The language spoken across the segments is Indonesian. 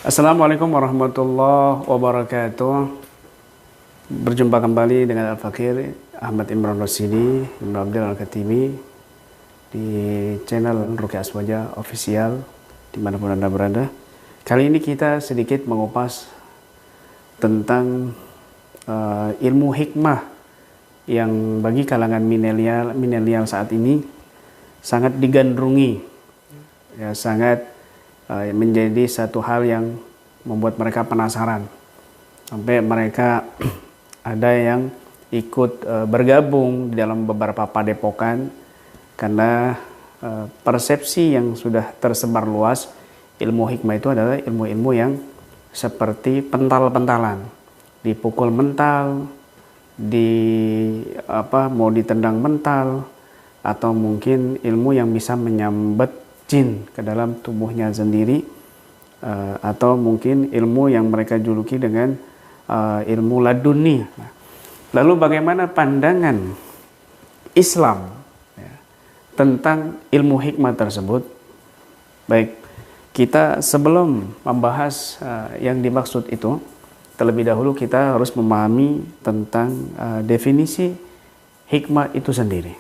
Assalamualaikum warahmatullahi wabarakatuh. Berjumpa kembali dengan Al-Fakir Ahmad Imran Rashidi Ibn Abdul Al-Khatimi di channel Ruqyah Aswaja Official dimanapun Anda berada. Kali ini kita sedikit mengupas tentang ilmu hikmah yang bagi kalangan milenial saat ini sangat digandrungi, ya, sangat menjadi satu hal yang membuat mereka penasaran. Sampai mereka ada yang ikut bergabung di dalam beberapa padepokan karena persepsi yang sudah tersebar luas ilmu hikmah itu adalah ilmu-ilmu yang seperti pental-pentalan, dipukul mental, mau ditendang mental, atau mungkin ilmu yang bisa menyambat jin ke dalam tubuhnya sendiri, atau mungkin ilmu yang mereka juluki dengan ilmu laduni. Lalu bagaimana pandangan Islam, ya, tentang ilmu hikmah tersebut? Baik, kita sebelum membahas yang dimaksud itu, terlebih dahulu kita harus memahami tentang definisi hikmah itu sendiri.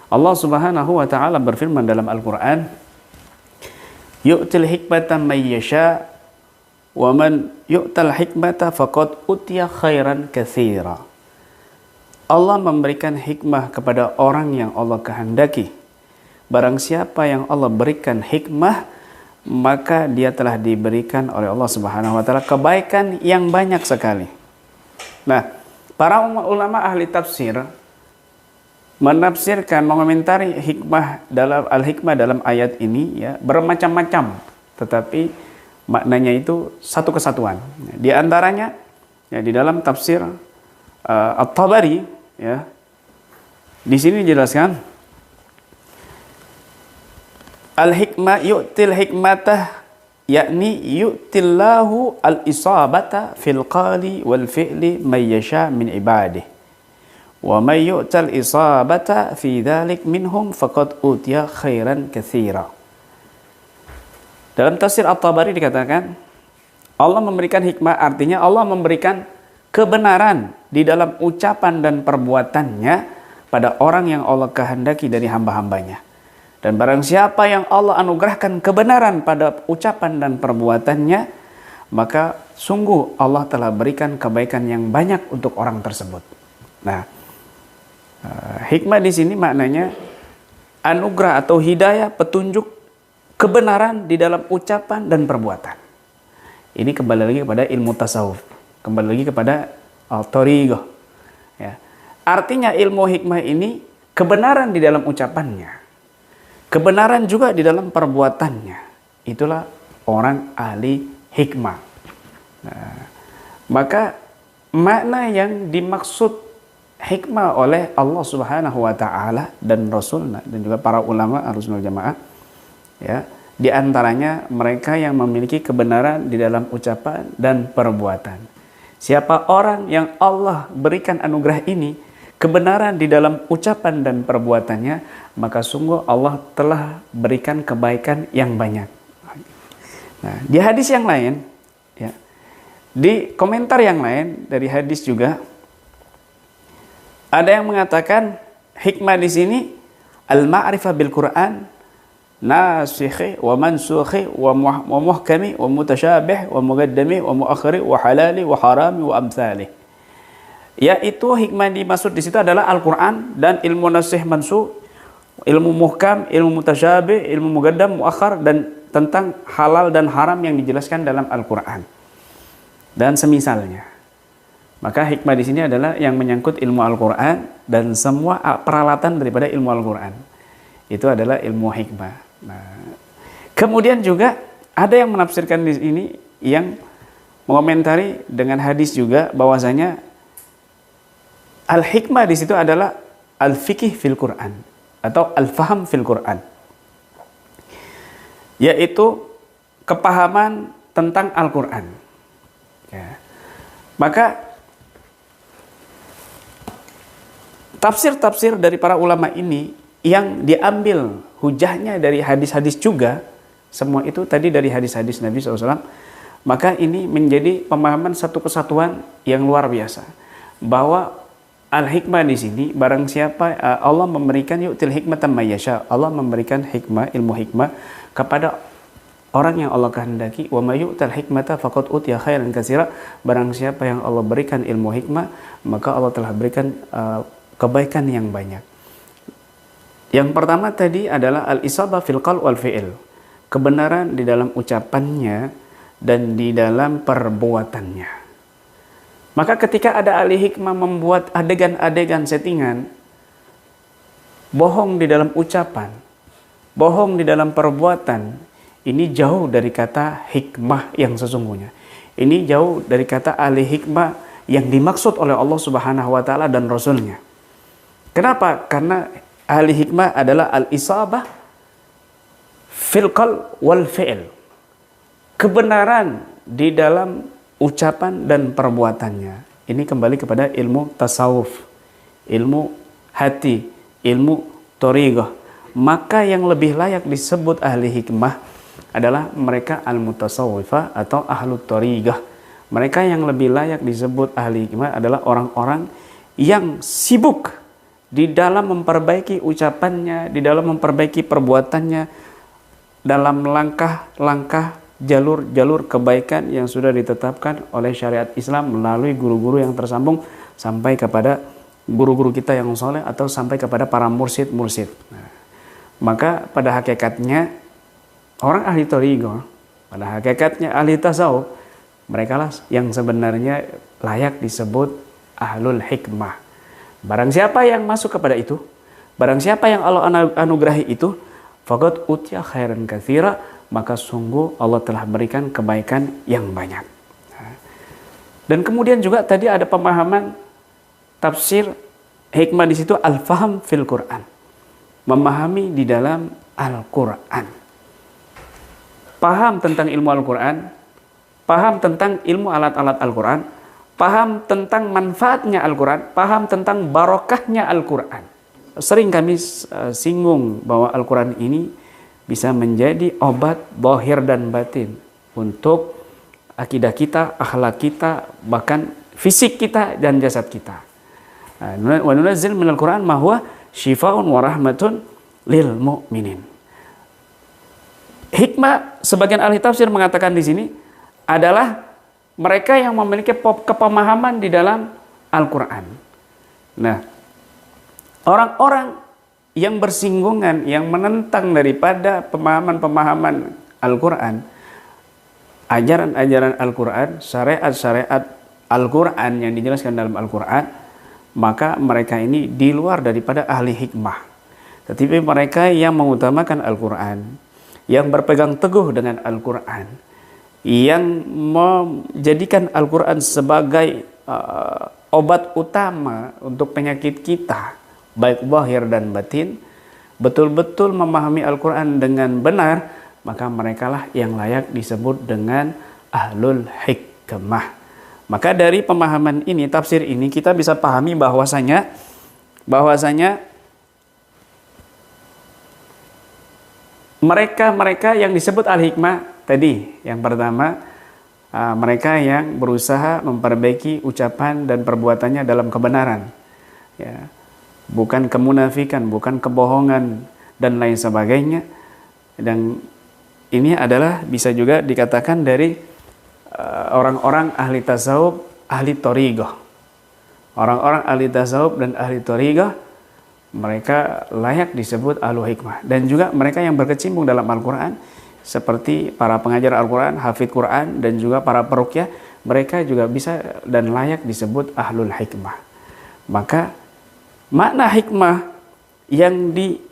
Allah Subhanahu wa taala berfirman dalam Al-Qur'an, yu'til hikmata may yasha wa man yu'tal hikmata faqad utiya khairan katsira. Allah memberikan hikmah kepada orang yang Allah kehendaki. Barang siapa yang Allah berikan hikmah, maka dia telah diberikan oleh Allah Subhanahu wa taala kebaikan yang banyak sekali. Nah, para ulama ahli tafsir menafsirkan, mengomentari hikmah dalam ayat ini, ya, bermacam-macam, tetapi maknanya itu satu kesatuan. Di antaranya, ya, di dalam tafsir At-Tabari, ya, di sini dijelaskan al-hikmah yu'til hikmatah, yakni yu'tillahu al-isabata fil qali wal fi'li may yasha min ibadihi. Wa may yu'tal isabata fi dzalik minhum faqad utiya khairan katsira. Dalam tafsir At-Tabari dikatakan Allah memberikan hikmah, artinya Allah memberikan kebenaran di dalam ucapan dan perbuatannya pada orang yang Allah kehendaki dari hamba-hambanya. Dan barang siapa yang Allah anugerahkan kebenaran pada ucapan dan perbuatannya, maka sungguh Allah telah berikan kebaikan yang banyak untuk orang tersebut. Nah, hikmah di sini maknanya anugerah atau hidayah, petunjuk, kebenaran di dalam ucapan dan perbuatan. Ini kembali lagi kepada ilmu tasawuf, kembali lagi kepada al-thariqah. Ya. Artinya ilmu hikmah ini kebenaran di dalam ucapannya, kebenaran juga di dalam perbuatannya. Itulah orang ahli hikmah. Nah, maka makna yang dimaksud hikmah oleh Allah Subhanahu wa taala dan Rasulnya dan juga para ulama Ahlussunnah wal Jamaah, ya, di antaranya mereka yang memiliki kebenaran di dalam ucapan dan perbuatan. Siapa orang yang Allah berikan anugerah ini, kebenaran di dalam ucapan dan perbuatannya, maka sungguh Allah telah berikan kebaikan yang banyak. Nah, di hadis yang lain, ya, di komentar yang lain dari hadis juga ada yang mengatakan hikmah di sini al-ma'rifah bil Quran, nasikhi wa mansukhi wa muhkami wa mutasyabih wa muqaddami wa muakhiri wa halali wa harami wa amsalih. Yaitu hikmah dimaksud di situ adalah Al-Quran dan ilmu nasikh mansukh, ilmu muhkam, ilmu mutasyabih, ilmu muqaddam, muakhir, dan tentang halal dan haram yang dijelaskan dalam Al-Quran dan semisalnya. Maka hikmah di sini adalah yang menyangkut ilmu Al-Quran dan semua peralatan daripada ilmu Al-Quran. Itu adalah ilmu hikmah. Nah, kemudian juga ada yang menafsirkan di sini yang mengomentari dengan hadis juga bahwasanya al-hikmah di situ adalah al-fiqih fil Quran atau al-faham fil Quran, yaitu kepahaman tentang Al-Quran. Ya. Maka tafsir-tafsir dari para ulama ini yang diambil hujahnya dari hadis-hadis juga, semua itu tadi dari hadis-hadis Nabi SAW, Maka ini menjadi pemahaman satu kesatuan yang luar biasa, bahwa al-hikmah di sini barang siapa Allah memberikan yu'til hikmatan may yasha, Allah memberikan hikmah, ilmu hikmah kepada orang yang Allah kehendaki. Wa may yu'tal hikmata faqad utiya khairan katsira, barang siapa yang Allah berikan ilmu hikmah, maka Allah telah berikan kebaikan yang banyak. Yang pertama tadi adalah al-isabah fil qaul wal fi'il, kebenaran di dalam ucapannya dan di dalam perbuatannya. Maka ketika ada ahli hikmah membuat adegan-adegan settingan, bohong di dalam ucapan, bohong di dalam perbuatan, ini jauh dari kata hikmah yang sesungguhnya. Ini jauh dari kata ahli hikmah yang dimaksud oleh Allah Subhanahu wa taala dan Rasulnya. Kenapa? Karena ahli hikmah adalah al-isabah fil qaul wal fi'il, kebenaran di dalam ucapan dan perbuatannya. Ini kembali kepada ilmu tasawuf, ilmu hati, ilmu thariqah. Maka yang lebih layak disebut ahli hikmah adalah mereka al-mutasawwifah atau ahlu thariqah. Mereka yang lebih layak disebut ahli hikmah adalah orang-orang yang sibuk di dalam memperbaiki ucapannya, di dalam memperbaiki perbuatannya, dalam langkah-langkah jalur-jalur kebaikan yang sudah ditetapkan oleh syariat Islam melalui guru-guru yang tersambung sampai kepada guru-guru kita yang soleh atau sampai kepada para mursyid-mursyid. Nah, maka pada hakikatnya orang ahli thariqah, pada hakikatnya ahli tasawuf, mereka lah yang sebenarnya layak disebut ahlul hikmah. Barang siapa yang masuk kepada itu, barang siapa yang Allah anugerahi itu, faqad utiya khairan katsira, maka sungguh Allah telah berikan kebaikan yang banyak. Dan kemudian juga tadi ada pemahaman tafsir hikmah di situ, al-faham fil Quran, memahami di dalam Al-Quran, paham tentang ilmu Al-Quran, paham tentang ilmu alat-alat Al-Quran, paham tentang manfaatnya Al-Quran, paham tentang barokahnya Al-Quran. Sering kami singgung bahwa Al-Quran ini bisa menjadi obat zahir dan batin untuk akidah kita, akhlak kita, bahkan fisik kita dan jasad kita. Wa nunazzil minal Quran ma huwa syifaa'un wa rahmatun lil mu'minin. Hikmah, sebagian ahli tafsir mengatakan di sini adalah mereka yang memiliki kepemahaman di dalam Al-Quran. Nah, orang-orang yang bersinggungan, yang menentang daripada pemahaman-pemahaman Al-Quran, ajaran-ajaran Al-Quran, syariat-syariat Al-Quran yang dijelaskan dalam Al-Quran, maka mereka ini di luar daripada ahli hikmah. Tetapi mereka yang mengutamakan Al-Quran, yang berpegang teguh dengan Al-Quran, yang menjadikan Al-Quran sebagai obat utama untuk penyakit kita, baik zahir dan batin, betul-betul memahami Al-Quran dengan benar, maka merekalah yang layak disebut dengan ahlul hikmah. Maka dari pemahaman ini, tafsir ini, kita bisa pahami bahwasanya mereka yang disebut al-hikmah tadi, yang pertama, mereka yang berusaha memperbaiki ucapan dan perbuatannya dalam kebenaran, ya, bukan kemunafikan, bukan kebohongan dan lain sebagainya. Dan ini adalah bisa juga dikatakan dari orang-orang ahli tasawuf, ahli thariqah. Orang-orang ahli tasawuf dan ahli thariqah, mereka layak disebut ahlu hikmah. Dan juga mereka yang berkecimpung dalam Al-Quran, seperti para pengajar Al-Quran, hafidh Quran, dan juga para peruqyah, mereka juga bisa dan layak disebut ahlul hikmah. Maka makna hikmah yang disesatkan,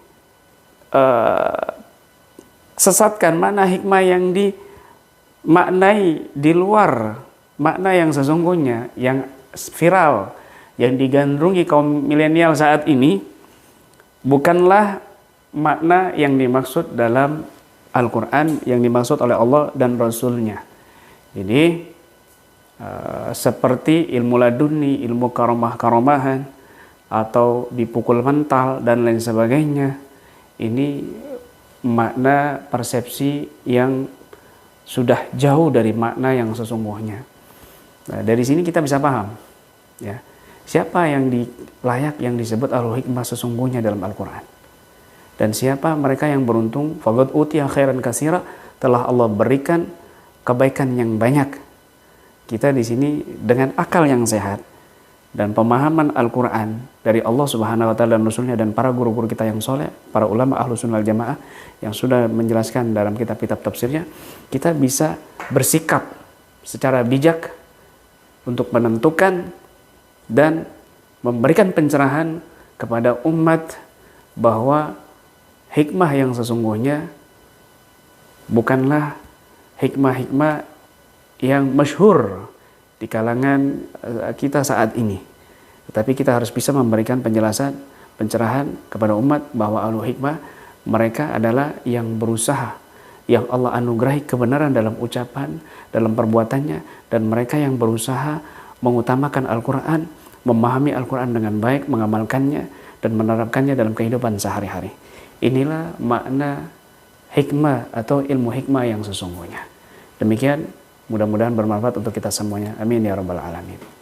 makna hikmah yang dimaknai di luar makna yang sesungguhnya, yang viral, yang digandrungi kaum milenial saat ini, bukanlah makna yang dimaksud dalam Al-Quran, yang dimaksud oleh Allah dan Rasulnya. Jadi seperti ilmu laduni, ilmu karomah-karomahan, atau dipukul mental dan lain sebagainya, ini makna persepsi yang sudah jauh dari makna yang sesungguhnya. Nah, dari sini kita bisa paham, ya, siapa yang layak yang disebut ahlul hikmah sesungguhnya dalam Al-Quran. Dan siapa mereka yang beruntung, faqad utiya khairan katsira, telah Allah berikan kebaikan yang banyak. Kita di sini dengan akal yang sehat dan pemahaman Al-Quran dari Allah Subhanahu wa Ta'ala dan Rasulnya dan para guru-guru kita yang soleh, para ulama ahlu sunnah jamaah yang sudah menjelaskan dalam kitab-kitab tafsirnya, kita bisa bersikap secara bijak untuk menentukan dan memberikan pencerahan kepada umat bahwa hikmah yang sesungguhnya bukanlah hikmah-hikmah yang masyhur di kalangan kita saat ini. Tetapi kita harus bisa memberikan penjelasan, pencerahan kepada umat bahwa ahlul hikmah mereka adalah yang berusaha, yang Allah anugerahi kebenaran dalam ucapan, dalam perbuatannya, dan mereka yang berusaha mengutamakan Al-Quran, memahami Al-Quran dengan baik, mengamalkannya, dan menerapkannya dalam kehidupan sehari-hari. Inilah makna hikmah atau ilmu hikmah yang sesungguhnya. Demikian, mudah-mudahan bermanfaat untuk kita semuanya. Amin ya rabbal alamin.